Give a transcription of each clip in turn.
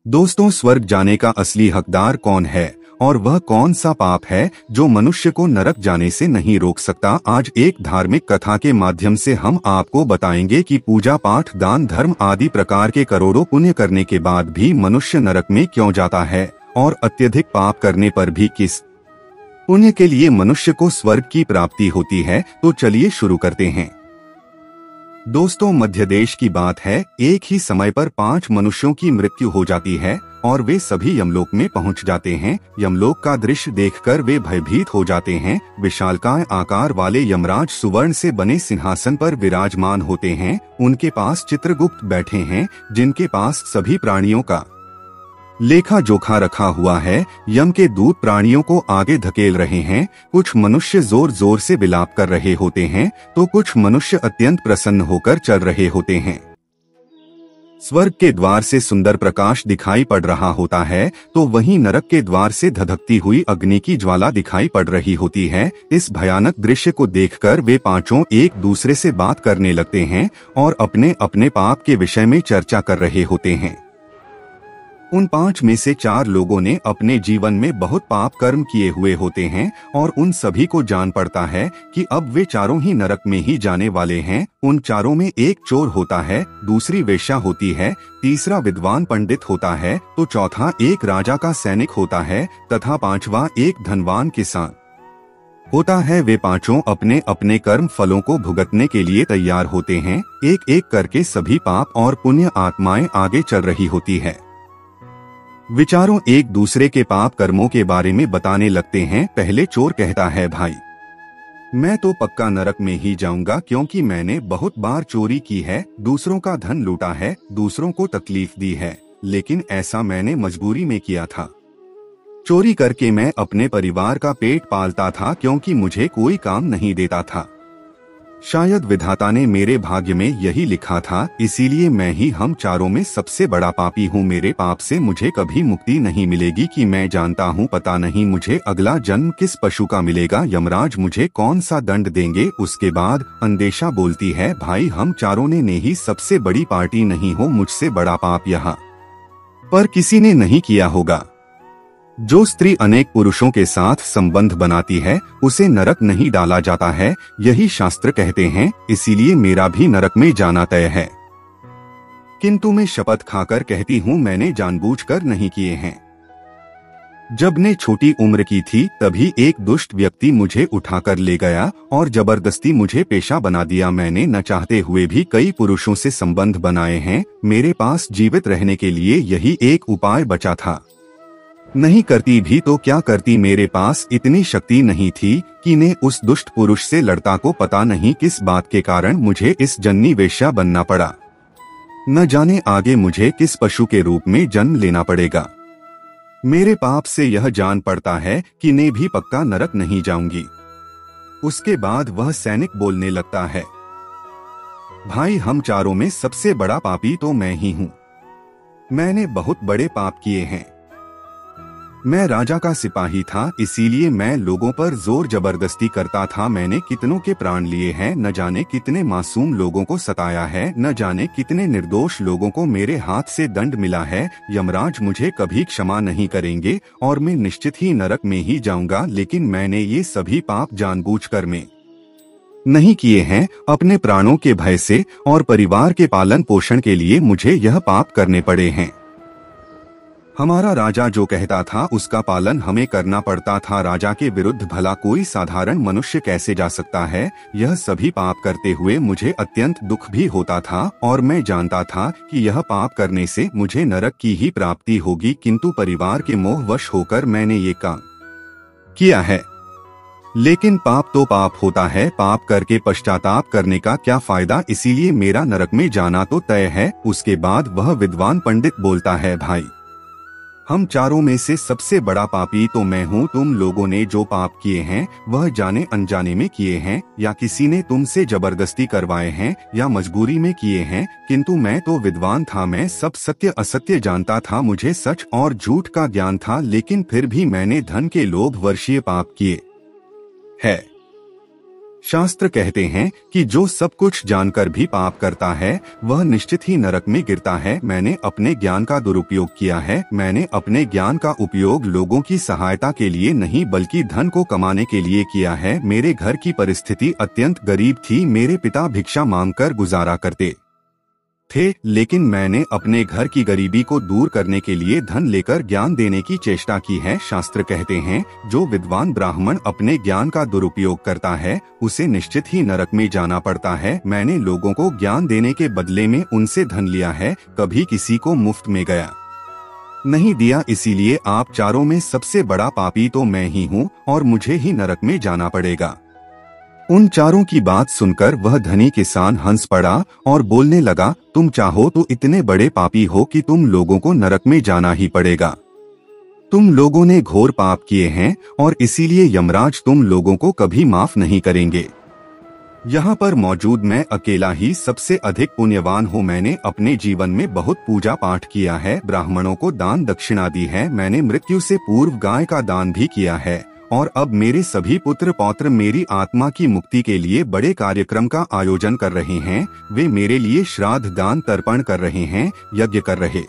दोस्तों, स्वर्ग जाने का असली हकदार कौन है और वह कौन सा पाप है जो मनुष्य को नरक जाने से नहीं रोक सकता? आज एक धार्मिक कथा के माध्यम से हम आपको बताएंगे कि पूजा पाठ, दान, धर्म आदि प्रकार के करोड़ों पुण्य करने के बाद भी मनुष्य नरक में क्यों जाता है और अत्यधिक पाप करने पर भी किस पुण्य के लिए मनुष्य को स्वर्ग की प्राप्ति होती है। तो चलिए शुरू करते हैं। दोस्तों, मध्य देश की बात है। एक ही समय पर 5 मनुष्यों की मृत्यु हो जाती है और वे सभी यमलोक में पहुंच जाते हैं। यमलोक का दृश्य देखकर वे भयभीत हो जाते हैं। विशालकाय आकार वाले यमराज सुवर्ण से बने सिंहासन पर विराजमान होते हैं। उनके पास चित्रगुप्त बैठे हैं, जिनके पास सभी प्राणियों का लेखा जोखा रखा हुआ है। यम के दूत प्राणियों को आगे धकेल रहे हैं। कुछ मनुष्य जोर जोर से विलाप कर रहे होते हैं, तो कुछ मनुष्य अत्यंत प्रसन्न होकर चल रहे होते हैं। स्वर्ग के द्वार से सुंदर प्रकाश दिखाई पड़ रहा होता है, तो वहीं नरक के द्वार से धधकती हुई अग्नि की ज्वाला दिखाई पड़ रही होती है। इस भयानक दृश्य को देखकर वे पांचों एक दूसरे से बात करने लगते हैं और अपने अपने पाप के विषय में चर्चा कर रहे होते हैं। उन 5 में से 4 लोगों ने अपने जीवन में बहुत पाप कर्म किए हुए होते हैं और उन सभी को जान पड़ता है कि अब वे चारों ही नरक में ही जाने वाले हैं। उन चारों में एक चोर होता है, दूसरी वेश्या होती है, तीसरा विद्वान पंडित होता है, तो चौथा एक राजा का सैनिक होता है तथा 5वां एक धनवान किसान होता है। वे पांचों अपने अपने कर्म फलों को भुगतने के लिए तैयार होते हैं। एक एक करके सभी पाप और पुण्य आत्माएं आगे चल रही होती है। विचारों एक दूसरे के पाप कर्मों के बारे में बताने लगते हैं। पहले चोर कहता है, भाई मैं तो पक्का नरक में ही जाऊंगा, क्योंकि मैंने बहुत बार चोरी की है, दूसरों का धन लूटा है, दूसरों को तकलीफ दी है, लेकिन ऐसा मैंने मजबूरी में किया था। चोरी करके मैं अपने परिवार का पेट पालता था, क्योंकि मुझे कोई काम नहीं देता था। शायद विधाता ने मेरे भाग्य में यही लिखा था, इसीलिए मैं ही हम चारों में सबसे बड़ा पापी हूँ। मेरे पाप से मुझे कभी मुक्ति नहीं मिलेगी कि मैं जानता हूँ। पता नहीं मुझे अगला जन्म किस पशु का मिलेगा, यमराज मुझे कौन सा दंड देंगे। उसके बाद अंदेशा बोलती है, भाई हम चारों ने ही सबसे बड़ी पार्टी नहीं हो, मुझसे बड़ा पाप यहाँ पर किसी ने नहीं किया होगा। जो स्त्री अनेक पुरुषों के साथ संबंध बनाती है, उसे नरक नहीं डाला जाता है, यही शास्त्र कहते हैं। इसीलिए मेरा भी नरक में जाना तय है। किंतु मैं शपथ खाकर कहती हूँ, मैंने जानबूझकर नहीं किए हैं। जब मैं छोटी उम्र की थी, तभी एक दुष्ट व्यक्ति मुझे उठाकर ले गया और जबरदस्ती मुझे पेशा बना दिया। मैंने न चाहते हुए भी कई पुरुषों से संबंध बनाए हैं। मेरे पास जीवित रहने के लिए यही एक उपाय बचा था। नहीं करती भी तो क्या करती, मेरे पास इतनी शक्ति नहीं थी कि मैं उस दुष्ट पुरुष से लड़ता। को पता नहीं किस बात के कारण मुझे इस जन्नी वेश्या बनना पड़ा। न जाने आगे मुझे किस पशु के रूप में जन्म लेना पड़ेगा। मेरे पाप से यह जान पड़ता है कि मैं भी पक्का नरक नहीं जाऊंगी। उसके बाद वह सैनिक बोलने लगता है, भाई हम चारों में सबसे बड़ा पापी तो मैं ही हूँ। मैंने बहुत बड़े पाप किए हैं। मैं राजा का सिपाही था, इसीलिए मैं लोगों पर जोर जबरदस्ती करता था। मैंने कितनों के प्राण लिए हैं, न जाने कितने मासूम लोगों को सताया है, न जाने कितने निर्दोष लोगों को मेरे हाथ से दंड मिला है। यमराज मुझे कभी क्षमा नहीं करेंगे और मैं निश्चित ही नरक में ही जाऊंगा। लेकिन मैंने ये सभी पाप जानबूझकर में नहीं किए हैं। अपने प्राणों के भय से और परिवार के पालन पोषण के लिए मुझे यह पाप करने पड़े हैं। हमारा राजा जो कहता था उसका पालन हमें करना पड़ता था। राजा के विरुद्ध भला कोई साधारण मनुष्य कैसे जा सकता है। यह सभी पाप करते हुए मुझे अत्यंत दुख भी होता था और मैं जानता था कि यह पाप करने से मुझे नरक की ही प्राप्ति होगी, किंतु परिवार के मोहवश होकर मैंने ये काम किया है। लेकिन पाप तो पाप होता है, पाप करके पश्चाताप करने का क्या फायदा। इसीलिए मेरा नरक में जाना तो तय है। उसके बाद वह विद्वान पंडित बोलता है, भाई हम चारों में से सबसे बड़ा पापी तो मैं हूँ। तुम लोगों ने जो पाप किए हैं वह जाने अनजाने में किए हैं, या किसी ने तुमसे जबरदस्ती करवाए हैं, या मजबूरी में किए हैं। किंतु मैं तो विद्वान था, मैं सब सत्य असत्य जानता था, मुझे सच और झूठ का ज्ञान था। लेकिन फिर भी मैंने धन के लोभ वर्षीय पाप किए है। शास्त्र कहते हैं कि जो सब कुछ जानकर भी पाप करता है वह निश्चित ही नरक में गिरता है। मैंने अपने ज्ञान का दुरुपयोग किया है। मैंने अपने ज्ञान का उपयोग लोगों की सहायता के लिए नहीं बल्कि धन को कमाने के लिए किया है। मेरे घर की परिस्थिति अत्यंत गरीब थी। मेरे पिता भिक्षा मांगकर गुजारा करते थे, लेकिन मैंने अपने घर की गरीबी को दूर करने के लिए धन लेकर ज्ञान देने की चेष्टा की है। शास्त्र कहते हैं जो विद्वान ब्राह्मण अपने ज्ञान का दुरुपयोग करता है उसे निश्चित ही नरक में जाना पड़ता है। मैंने लोगों को ज्ञान देने के बदले में उनसे धन लिया है, कभी किसी को मुफ्त में गया नहीं दिया। इसीलिए आप चारों में सबसे बड़ा पापी तो मैं ही हूँ और मुझे ही नरक में जाना पड़ेगा। उन चारों की बात सुनकर वह धनी किसान हंस पड़ा और बोलने लगा, तुम चाहो तो इतने बड़े पापी हो कि तुम लोगों को नरक में जाना ही पड़ेगा। तुम लोगों ने घोर पाप किए हैं और इसीलिए यमराज तुम लोगों को कभी माफ नहीं करेंगे। यहाँ पर मौजूद मैं अकेला ही सबसे अधिक पुण्यवान हूँ। मैंने अपने जीवन में बहुत पूजा पाठ किया है, ब्राह्मणों को दान दक्षिणा दी है। मैंने मृत्यु से पूर्व गाय का दान भी किया है और अब मेरे सभी पुत्र पौत्र मेरी आत्मा की मुक्ति के लिए बड़े कार्यक्रम का आयोजन कर रहे हैं। वे मेरे लिए श्राद्ध दान तर्पण कर रहे हैं, यज्ञ कर रहे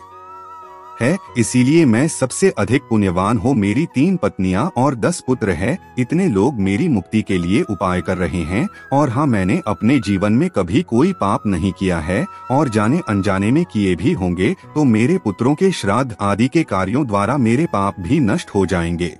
हैं। इसीलिए मैं सबसे अधिक पुण्यवान हूँ। मेरी 3 पत्नियां और 10 पुत्र है। इतने लोग मेरी मुक्ति के लिए उपाय कर रहे हैं। और हाँ, मैंने अपने जीवन में कभी कोई पाप नहीं किया है और जाने अनजाने में किए भी होंगे तो मेरे पुत्रों के श्राद्ध आदि के कार्यों द्वारा मेरे पाप भी नष्ट हो जाएंगे।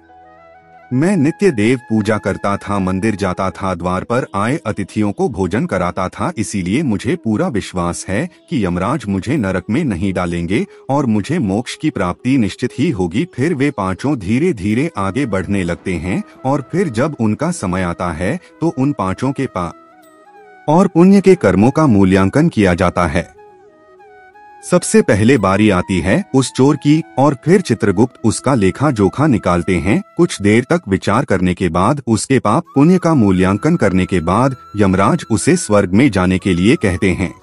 मैं नित्य देव पूजा करता था, मंदिर जाता था, द्वार पर आए अतिथियों को भोजन कराता था। इसीलिए मुझे पूरा विश्वास है कि यमराज मुझे नरक में नहीं डालेंगे और मुझे मोक्ष की प्राप्ति निश्चित ही होगी। फिर वे पांचों धीरे धीरे आगे बढ़ने लगते हैं और फिर जब उनका समय आता है तो उन पांचों के पाप और पुण्य के कर्मों का मूल्यांकन किया जाता है। सबसे पहले बारी आती है उस चोर की और फिर चित्रगुप्त उसका लेखा जोखा निकालते हैं। कुछ देर तक विचार करने के बाद उसके पाप पुण्य का मूल्यांकन करने के बाद यमराज उसे स्वर्ग में जाने के लिए कहते हैं।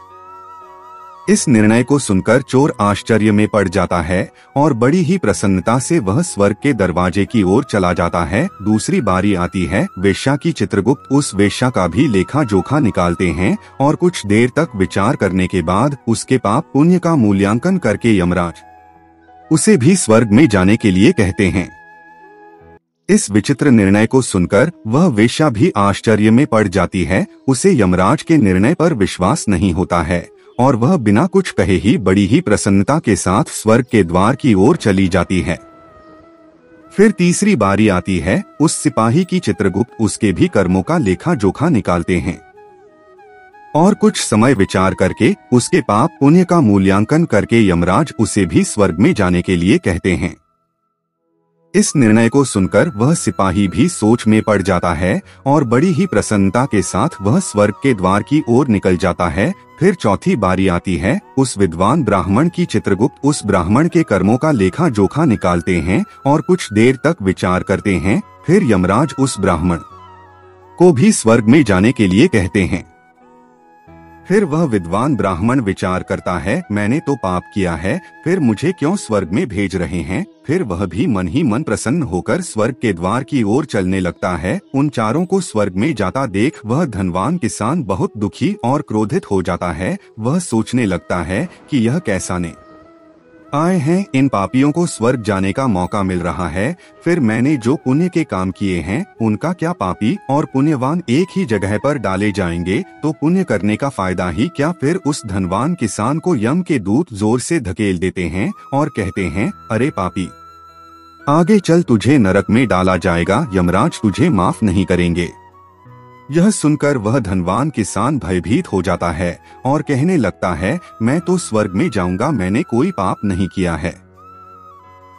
इस निर्णय को सुनकर चोर आश्चर्य में पड़ जाता है और बड़ी ही प्रसन्नता से वह स्वर्ग के दरवाजे की ओर चला जाता है। दूसरी बारी आती है वेश्या की। चित्रगुप्त उस वेश्या का भी लेखा जोखा निकालते हैं और कुछ देर तक विचार करने के बाद उसके पाप पुण्य का मूल्यांकन करके यमराज उसे भी स्वर्ग में जाने के लिए कहते हैं। इस विचित्र निर्णय को सुनकर वह वेश्या भी आश्चर्य में पड़ जाती है। उसे यमराज के निर्णय पर विश्वास नहीं होता है और वह बिना कुछ कहे ही बड़ी ही प्रसन्नता के साथ स्वर्ग के द्वार की ओर चली जाती है। फिर तीसरी बारी आती है उस सिपाही की। चित्रगुप्त उसके भी कर्मों का लेखा जोखा निकालते हैं और कुछ समय विचार करके उसके पाप पुण्य का मूल्यांकन करके यमराज उसे भी स्वर्ग में जाने के लिए कहते हैं। इस निर्णय को सुनकर वह सिपाही भी सोच में पड़ जाता है और बड़ी ही प्रसन्नता के साथ वह स्वर्ग के द्वार की ओर निकल जाता है। फिर चौथी बारी आती है उस विद्वान ब्राह्मण की। चित्रगुप्त उस ब्राह्मण के कर्मों का लेखा जोखा निकालते हैं और कुछ देर तक विचार करते हैं। फिर यमराज उस ब्राह्मण को भी स्वर्ग में जाने के लिए कहते हैं। फिर वह विद्वान ब्राह्मण विचार करता है, मैंने तो पाप किया है, फिर मुझे क्यों स्वर्ग में भेज रहे हैं। फिर वह भी मन ही मन प्रसन्न होकर स्वर्ग के द्वार की ओर चलने लगता है। उन चारों को स्वर्ग में जाता देख वह धनवान किसान बहुत दुखी और क्रोधित हो जाता है। वह सोचने लगता है कि यह कैसा ने आए हैं, इन पापियों को स्वर्ग जाने का मौका मिल रहा है। फिर मैंने जो पुण्य के काम किए हैं उनका क्या, पापी और पुण्यवान एक ही जगह पर डाले जाएंगे तो पुण्य करने का फायदा ही क्या। फिर उस धनवान किसान को यम के दूत जोर से धकेल देते हैं और कहते हैं, अरे पापी, आगे चल, तुझे नरक में डाला जाएगा, यमराज तुझे माफ नहीं करेंगे। यह सुनकर वह धनवान किसान भयभीत हो जाता है और कहने लगता है, मैं तो स्वर्ग में जाऊंगा, मैंने कोई पाप नहीं किया है।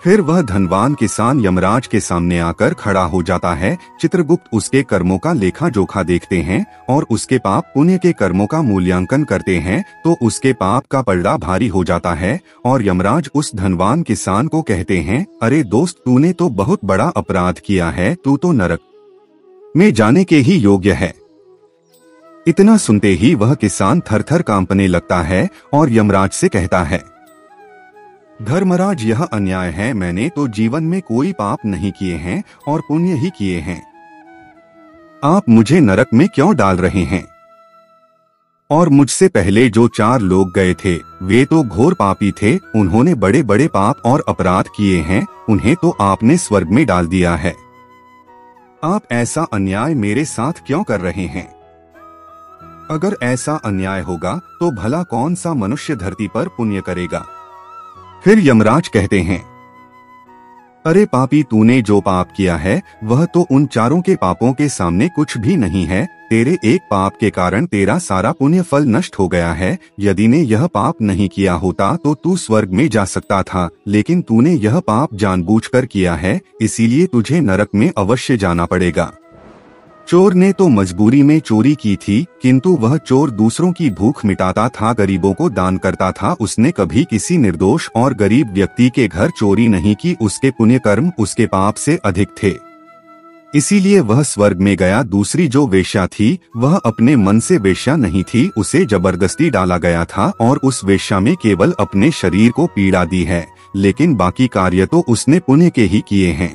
फिर वह धनवान किसान यमराज के सामने आकर खड़ा हो जाता है। चित्रगुप्त उसके कर्मों का लेखा जोखा देखते हैं और उसके पाप पुण्य के कर्मों का मूल्यांकन करते हैं तो उसके पाप का पलड़ा भारी हो जाता है और यमराज उस धनवान किसान को कहते हैं, अरे दोस्त, तूने तो बहुत बड़ा अपराध किया है, तू तो नरक में जाने के ही योग्य है। इतना सुनते ही वह किसान थर थर कांपने लगता है और यमराज से कहता है, धर्मराज, यह अन्याय है, मैंने तो जीवन में कोई पाप नहीं किए हैं और पुण्य ही किए हैं। आप मुझे नरक में क्यों डाल रहे हैं? और मुझसे पहले जो 4 लोग गए थे वे तो घोर पापी थे, उन्होंने बड़े बड़े पाप और अपराध किए हैं, उन्हें तो आपने स्वर्ग में डाल दिया है। आप ऐसा अन्याय मेरे साथ क्यों कर रहे हैं? अगर ऐसा अन्याय होगा तो भला कौन सा मनुष्य धरती पर पुण्य करेगा? फिर यमराज कहते हैं, अरे पापी, तूने जो पाप किया है वह तो उन 4 के पापों के सामने कुछ भी नहीं है। तेरे एक पाप के कारण तेरा सारा पुण्य फल नष्ट हो गया है। यदि ने यह पाप नहीं किया होता तो तू स्वर्ग में जा सकता था, लेकिन तूने यह पाप जानबूझकर किया है, इसीलिए तुझे नरक में अवश्य जाना पड़ेगा। चोर ने तो मजबूरी में चोरी की थी, किंतु वह चोर दूसरों की भूख मिटाता था, गरीबों को दान करता था। उसने कभी किसी निर्दोष और गरीब व्यक्ति के घर चोरी नहीं की। उसके पुण्य कर्म उसके पाप से अधिक थे, इसीलिए वह स्वर्ग में गया। दूसरी जो वेश्या थी वह अपने मन से वेश्या नहीं थी, उसे जबरदस्ती डाला गया था और उस वेश्या में केवल अपने शरीर को पीड़ा दी है, लेकिन बाकी कार्य तो उसने पुण्य के ही किए हैं।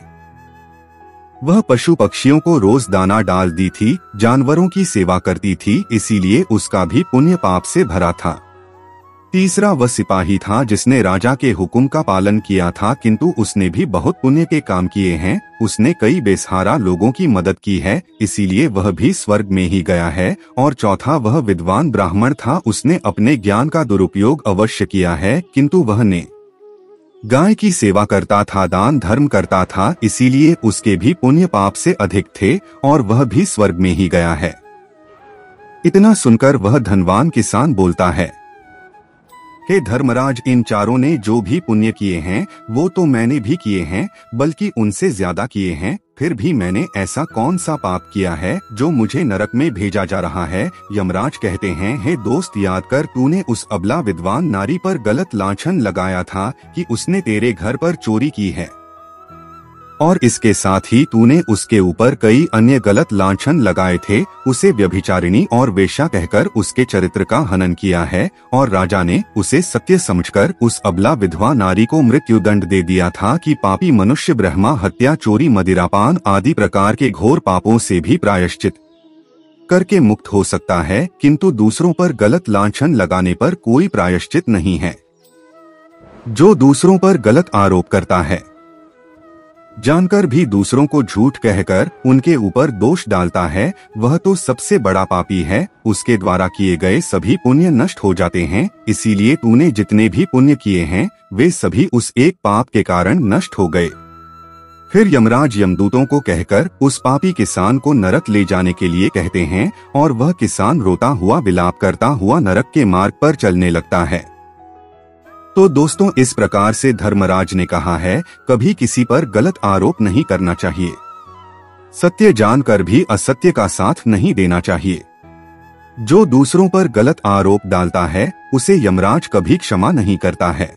वह पशु पक्षियों को रोज दाना डाल दी थी, जानवरों की सेवा करती थी, इसीलिए उसका भी पुण्य पाप से भरा था। तीसरा वह सिपाही था जिसने राजा के हुक्म का पालन किया था, किंतु उसने भी बहुत पुण्य के काम किए हैं। उसने कई बेसहारा लोगों की मदद की है, इसीलिए वह भी स्वर्ग में ही गया है। और चौथा वह विद्वान ब्राह्मण था, उसने अपने ज्ञान का दुरुपयोग अवश्य किया है, किंतु वह ने गाय की सेवा करता था, दान धर्म करता था, इसीलिए उसके भी पुण्य पाप से अधिक थे और वह भी स्वर्ग में ही गया है। इतना सुनकर वह धनवान किसान बोलता है, हे धर्मराज, इन 4 ने जो भी पुण्य किए हैं वो तो मैंने भी किए हैं, बल्कि उनसे ज्यादा किए हैं। फिर भी मैंने ऐसा कौन सा पाप किया है जो मुझे नरक में भेजा जा रहा है? यमराज कहते हैं, हे दोस्त, याद कर, तूने उस अबला विद्वान नारी पर गलत लांछन लगाया था कि उसने तेरे घर पर चोरी की है, और इसके साथ ही तूने उसके ऊपर कई अन्य गलत लांछन लगाए थे। उसे व्यभिचारिणी और वेश्या कहकर उसके चरित्र का हनन किया है, और राजा ने उसे सत्य समझकर उस अबला विधवा नारी को मृत्युदंड दे दिया था कि पापी मनुष्य ब्रह्मा हत्या, चोरी, मदिरापान आदि प्रकार के घोर पापों से भी प्रायश्चित करके मुक्त हो सकता है, किंतु दूसरों पर गलत लांछन लगाने पर कोई प्रायश्चित नहीं है। जो दूसरों पर गलत आरोप करता है, जानकर भी दूसरों को झूठ कहकर उनके ऊपर दोष डालता है, वह तो सबसे बड़ा पापी है। उसके द्वारा किए गए सभी पुण्य नष्ट हो जाते हैं, इसीलिए तूने जितने भी पुण्य किए हैं वे सभी उस एक पाप के कारण नष्ट हो गए। फिर यमराज यमदूतों को कहकर उस पापी किसान को नरक ले जाने के लिए कहते हैं, और वह किसान रोता हुआ विलाप करता हुआ नरक के मार्ग पर चलने लगता है। तो दोस्तों, इस प्रकार से धर्मराज ने कहा है, कभी किसी पर गलत आरोप नहीं करना चाहिए, सत्य जानकर भी असत्य का साथ नहीं देना चाहिए। जो दूसरों पर गलत आरोप डालता है उसे यमराज कभी क्षमा नहीं करता है।